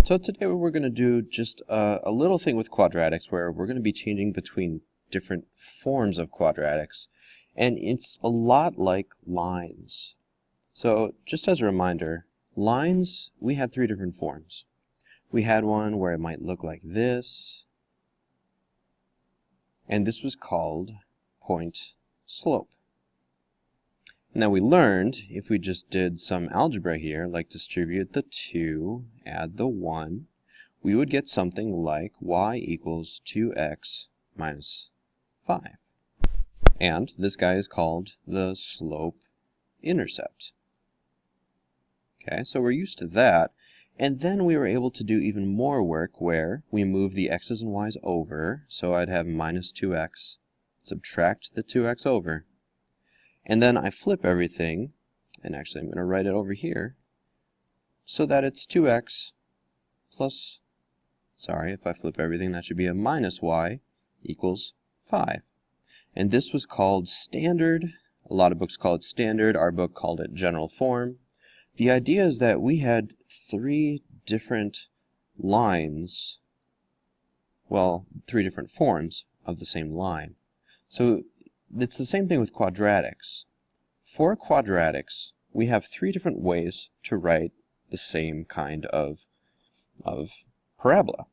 So today we're going to do just a little thing with quadratics where we're going to be changing between different forms of quadratics, and it's a lot like lines. So just as a reminder, lines, we had three different forms. We had one where it might look like this, and this was called point slope. And then we learned, if we just did some algebra here, like distribute the 2, add the 1, we would get something like y equals 2x minus 5. And this guy is called the slope-intercept. Okay, so we're used to that. And then we were able to do even more work where we move the x's and y's over. So I'd have minus 2x, subtract the 2x over. And then I flip everything, and actually I'm going to write it over here, so that it's 2x plus, if I flip everything, that should be a minus y equals 5. And this was called standard. A lot of books call it standard. Our book called it general form. The idea is that we had three different lines, well, three different forms of the same line. So it's the same thing with quadratics. For quadratics, we have three different ways to write the same kind of parabola.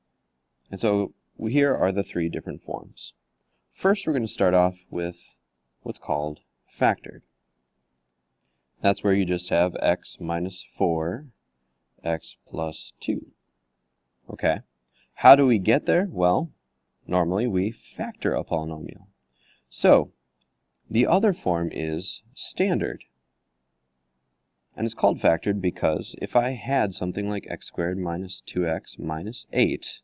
And so here are the three different forms. First, we're going to start off with what's called factored. That's where you just have x minus 4, x plus 2. Okay. How do we get there? Well, normally we factor a polynomial. So, the other form is standard. And it's called factored because if I had something like x squared minus 2x minus 8,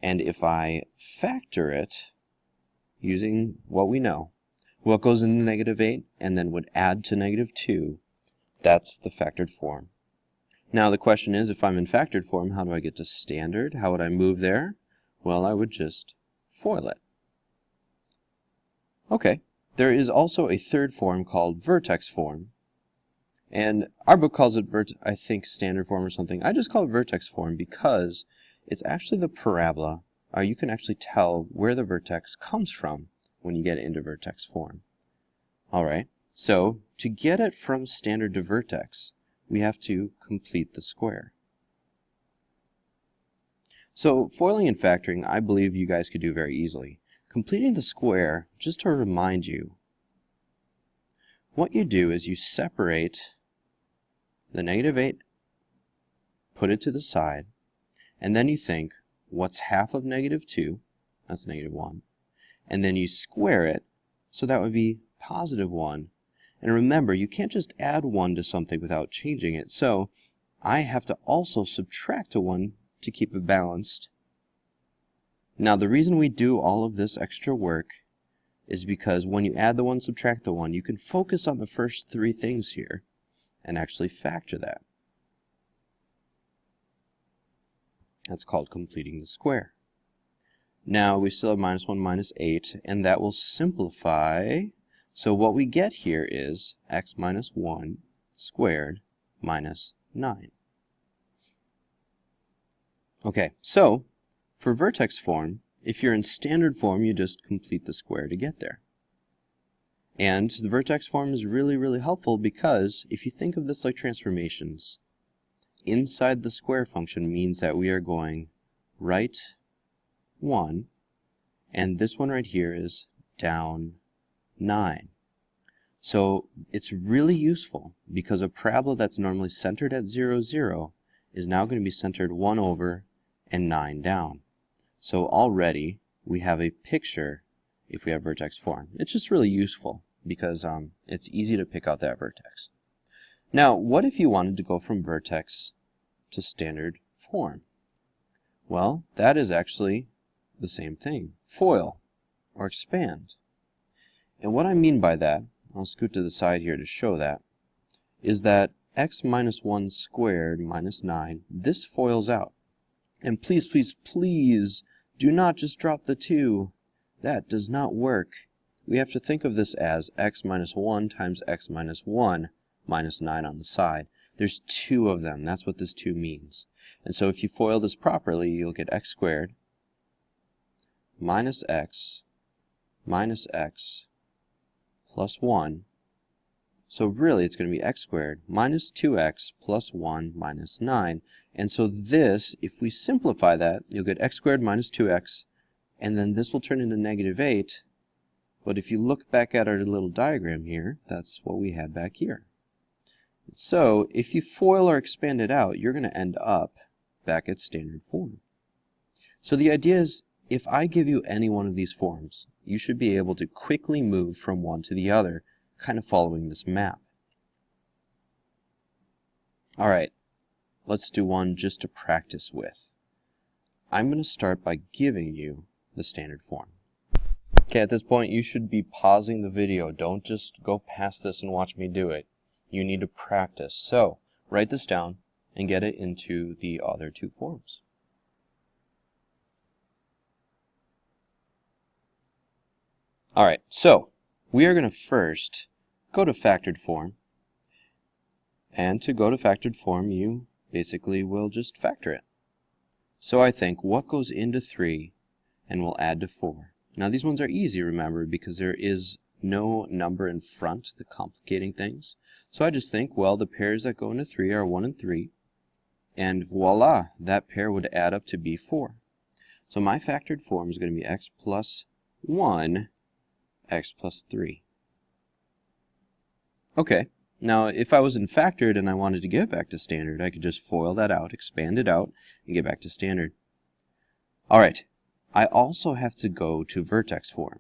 and if I factor it using what we know, what goes into negative 8 and then would add to negative 2, that's the factored form. Now the question is, if I'm in factored form, how do I get to standard? How would I move there? Well, I would just FOIL it. Okay. There is also a third form called vertex form, and our book calls it, I think, standard form or something. I just call it vertex form because it's actually the parabola. You can actually tell where the vertex comes from when you get it into vertex form. Alright, so to get it from standard to vertex, we have to complete the square. So foiling and factoring, I believe you guys could do very easily. Completing the square, just to remind you, what you do is you separate the negative 8, put it to the side, and then you think, what's half of negative 2? That's negative 1. And then you square it, so that would be positive 1. And remember, you can't just add 1 to something without changing it, so I have to also subtract a 1 to keep it balanced. Now, the reason we do all of this extra work is because when you add the 1, subtract the 1, you can focus on the first three things here and actually factor that. That's called completing the square. Now, we still have minus 1 minus 8, and that will simplify. So what we get here is x minus 1 squared minus 9. Okay, so for vertex form, if you're in standard form, you just complete the square to get there. And the vertex form is really, really helpful because if you think of this like transformations, inside the square function means that we are going right 1, and this one right here is down 9. So it's really useful because a parabola that's normally centered at 0, 0 is now going to be centered 1 over and 9 down. So already we have a picture if we have vertex form. It's just really useful because it's easy to pick out that vertex. Now, what if you wanted to go from vertex to standard form? Well, that is actually the same thing. FOIL, or expand. And what I mean by that, I'll scoot to the side here to show that, is that x minus 1 squared minus 9, this FOILs out. And please, please, please, do not just drop the 2. That does not work. We have to think of this as x minus 1 times x minus 1 minus 9 on the side. There's two of them. That's what this 2 means. And so if you FOIL this properly, you'll get x squared minus x plus 1. So really it's going to be x squared minus 2x plus 1 minus 9. And so this, if we simplify that, you'll get x squared minus 2x, and then this will turn into negative 8. But if you look back at our little diagram here, that's what we had back here. So if you FOIL or expand it out, you're going to end up back at standard form. So the idea is, if I give you any one of these forms, you should be able to quickly move from one to the other, kind of following this map. Alright, let's do one just to practice with. I'm going to start by giving you the standard form. Okay, at this point you should be pausing the video. Don't just go past this and watch me do it. You need to practice. So, write this down and get it into the other 2 forms. Alright, so we are going to first go to factored form. And to go to factored form, you basically will just factor it. So I think what goes into 3 and we'll add to 4. Now these ones are easy, remember, because there is no number in front, the complicating things. So I just think, well, the pairs that go into 3 are 1 and 3. And voila, that pair would add up to be 4. So my factored form is going to be x plus 1, x plus 3. Okay, now if I was in factored and I wanted to get back to standard, I could just FOIL that out, expand it out, and get back to standard. Alright, I also have to go to vertex form.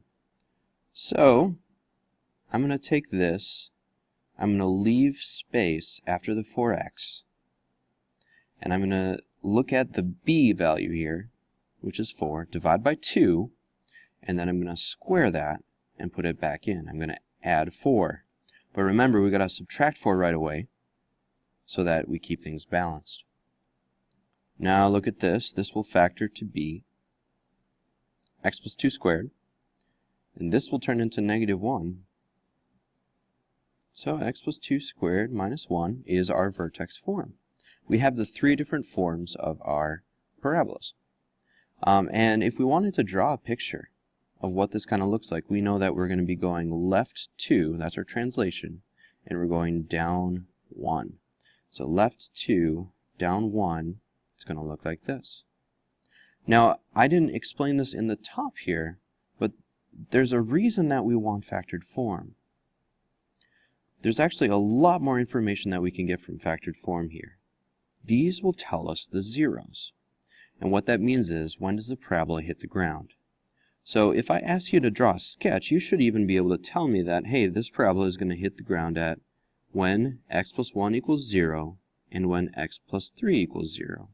So, I'm going to take this, I'm going to leave space after the 4x, and I'm going to look at the b value here, which is 4, divide by 2, and then I'm going to square that and put it back in. I'm going to add 4. But remember, we've got to subtract 4 right away so that we keep things balanced. Now look at this. This will factor to be x plus 2 squared. And this will turn into negative 1. So x plus 2 squared minus 1 is our vertex form. We have the 3 different forms of our parabolas. And if we wanted to draw a picture of what this kind of looks like, we know that we're going to be going left 2, that's our translation, and we're going down 1. So left 2, down 1, it's going to look like this. Now, I didn't explain this in the top here, but there's a reason that we want factored form. There's actually a lot more information that we can get from factored form here. These will tell us the zeros. And what that means is, when does the parabola hit the ground? So if I ask you to draw a sketch, you should even be able to tell me that, hey, this parabola is going to hit the ground at when x plus 1 equals 0 and when x plus 3 equals 0.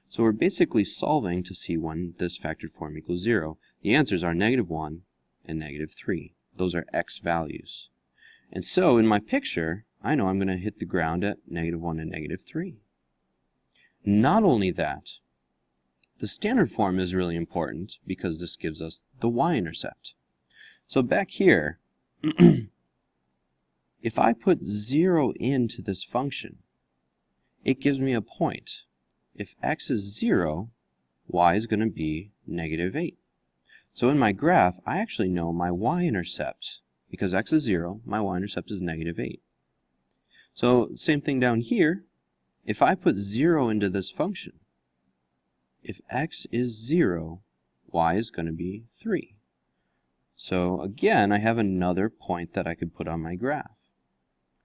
So we're basically solving to see when this factored form equals 0. The answers are negative 1 and negative 3. Those are x values. And so in my picture, I know I'm going to hit the ground at negative 1 and negative 3. Not only that, the standard form is really important because this gives us the y-intercept. So back here, if I put 0 into this function, it gives me a point. If x is 0, y is going to be negative 8. So in my graph, I actually know my y-intercept. Because x is 0, my y-intercept is negative 8. So same thing down here. If I put 0 into this function, if x is 0, y is going to be 3. So again, I have another point that I could put on my graph.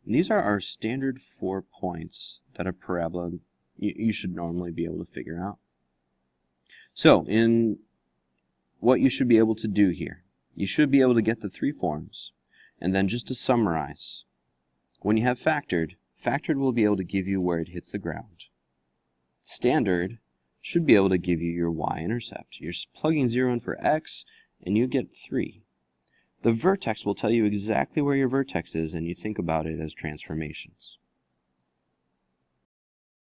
And these are our standard 4 points that a parabola you should normally be able to figure out. So in what you should be able to do here, you should be able to get the 3 forms. And then just to summarize, when you have factored will be able to give you where it hits the ground. Standard should be able to give you your y-intercept. You're plugging 0 in for x, and you get 3. The vertex will tell you exactly where your vertex is, and you think about it as transformations.